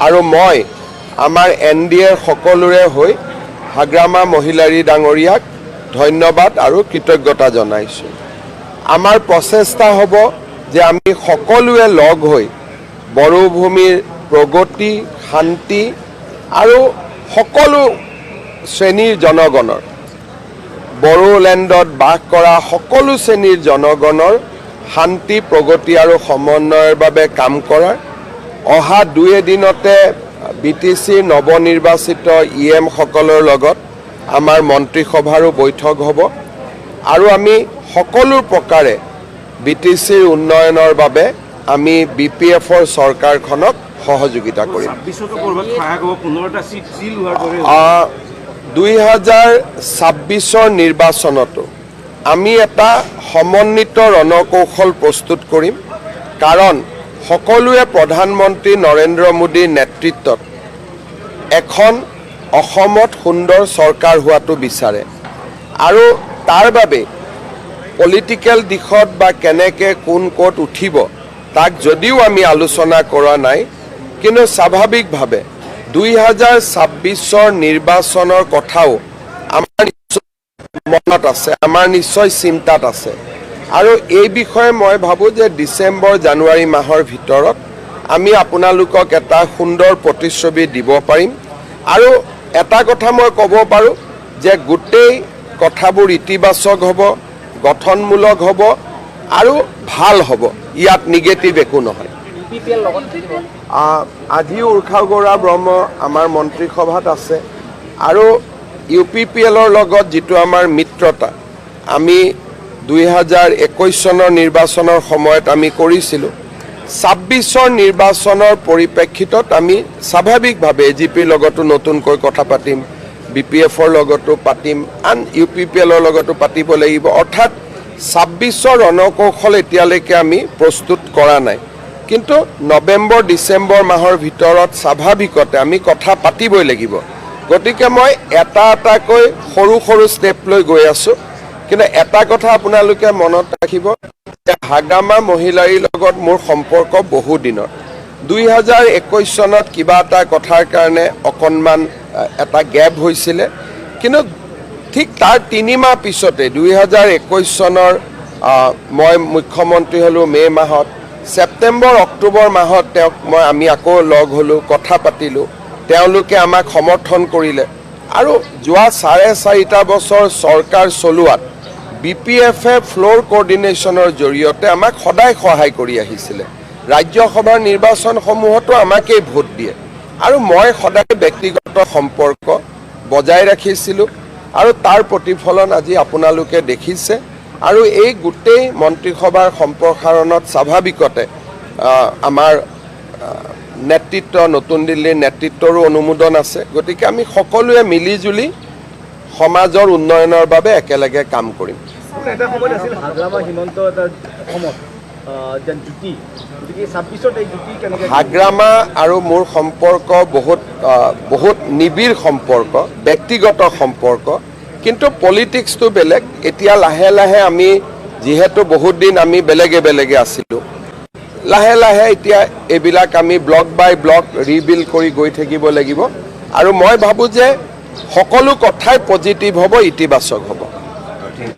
আৰু মই আমাৰ NDAৰ সকলোৰে হৈ হাগ্ৰামা মহিলাৰী ডাঙৰীয়াক ধন্যবাদ আৰু কৃতজ্ঞতা জনাইছোঁ। আমাৰ প্ৰচেষ্টা হ'ব যে আমি সকলোৱে লগ হৈ বড়োভূমিৰ প্ৰগতি, শান্তি আৰু সকলো শ্ৰেণীৰ জনগণৰ বড়োলেণ্ডত বাস কৰা সকলো শ্ৰেণীৰ জনগণৰ শান্তি, প্ৰগতি আৰু সমন্বয়ৰ বাবে কাম কৰাৰ অহা 2 এদিনতে BTCৰ নৱনিৰ্বাচিত EM সকলৰ লগত আমাৰ মন্ত্ৰীসভাৰো বৈঠক হ'ব আৰু আমি সকলো প্ৰকাৰে BTCৰ উন্নয়নৰ বাবে আমি BPFৰ চৰকাৰখনক সহযোগিতা কৰিম। 2026 নিৰ্বাচনতো আমি এটা সমন্বিত ৰণকৌশল প্ৰস্তুত কৰিম, কাৰণ সকলোৱে প্ৰধানমন্ত্ৰী নৰেন্দ্ৰ মোদীৰ নেতৃত্বত এখন অসমত সুন্দৰ চৰকাৰ হোৱাটো বিচাৰে আৰু তাৰ বাবে পলিটিকেল দিশত বা কেনেকৈ কোন ক'ত উঠিব তাক যদিও আমি আলোচনা কৰা নাই, কিন্তু স্বাভাৱিকভাৱে 2026 নিৰ্বাচনৰ কথাও আমাৰ মনত আছে, আমাৰ নিশ্চয় চিন্তাত আছে আৰু এই বিষয়ে মই ভাবোঁ যে ডিচেম্বৰ জানুৱাৰী মাহৰ ভিতৰত আমি আপোনালোকক এটা সুন্দৰ প্ৰতিচ্ছবি দিব পাৰিম। আৰু এটা কথা মই ক'ব পাৰোঁ যে গোটেই কথাবোৰ ইতিবাচক হ'ব, গঠনমূলক হ'ব আৰু ভাল হ'ব, ইয়াত নিগেটিভ একো নহয়। আজি উৰ্খাগৌৰা ব্ৰহ্ম আমাৰ মন্ত্ৰীসভাত আছে আৰু UPPLৰ লগত যিটো আমাৰ মিত্ৰতা আমি 2021 চনৰ নিৰ্বাচনৰ সময়ত আমি কৰিছিলোঁ, 26 নিৰ্বাচনৰ পৰিপ্ৰেক্ষিতত আমি স্বাভাৱিকভাৱে AGPৰ লগতো নতুনকৈ কথা পাতিম, BPFৰ লগতো পাতিম, আন UPPLৰ লগতো পাতিব লাগিব। অৰ্থাৎ 26 ৰণকৌশল এতিয়ালৈকে আমি প্ৰস্তুত কৰা নাই, কিন্তু নৱেম্বৰ ডিচেম্বৰ মাহৰ ভিতৰত স্বাভাৱিকতে আমি কথা পাতিবই লাগিব। গতিকে মই এটা এটাকৈ সৰু সৰু ষ্টেপ লৈ গৈ আছোঁ, কিন্তু এটা কথা আপোনালোকে মনত ৰাখিব যে হাগ্ৰামা মহিলাৰীৰ লগত মোৰ সম্পৰ্ক বহু দিনৰ। 2021 চনত কিবা এটা কথাৰ কাৰণে অকণমান এটা গেপ হৈছিলে, কিন্তু ঠিক তাৰ 3 মাহ পিছতে 2021 চনৰ মই মুখ্যমন্ত্ৰী হ'লোঁ মে' মাহত, ছেপ্টেম্বৰ অক্টোবৰ মাহত আমি আকৌ লগ হ'লোঁ, কথা পাতিলোঁ, তেওঁলোকে আমাক সমৰ্থন কৰিলে আৰু যোৱা 4.5 বছৰ চৰকাৰ চলোৱাত BPFে ফ্ল'ৰ কোঅৰ্ডিনেশ্যনৰ জৰিয়তে আমাক সদায় সহায় কৰি আহিছিলে। ৰাজ্যসভাৰ নিৰ্বাচনসমূহতো আমাকেই ভোট দিয়ে আৰু মই সদায় ব্যক্তিগত সম্পৰ্ক বজাই ৰাখিছিলোঁ আৰু তাৰ প্ৰতিফলন আজি আপোনালোকে দেখিছে। আৰু এই গোটেই মন্ত্ৰীসভাৰ সম্প্ৰসাৰণত স্বাভাৱিকতে আমাৰ নেতৃত্ব, নতুন দিল্লীৰ নেতৃত্বৰো অনুমোদন আছে। গতিকে আমি সকলোৱে মিলিজুলি সমাজৰ উন্নয়নৰ বাবে একেলগে কাম কৰিম। হাগ্ৰামা আৰু মোৰ সম্পৰ্ক বহুত নিবিড় সম্পৰ্ক, ব্যক্তিগত সম্পৰ্ক, কিন্তু পলিটিক্সটো বেলেগ। এতিয়া লাহে লাহে আমি যিহেতু বহুত দিন আমি বেলেগে বেলেগে আছিলোঁ, লাহে লাহে এতিয়া এইবিলাক আমি ব্লক বাই ব্লক ৰিবিল্ড কৰি গৈ থাকিব লাগিব আৰু মই ভাবোঁ যে সকলো কথাই পজিটিভ হ'ব, ইতিবাচক হ'ব।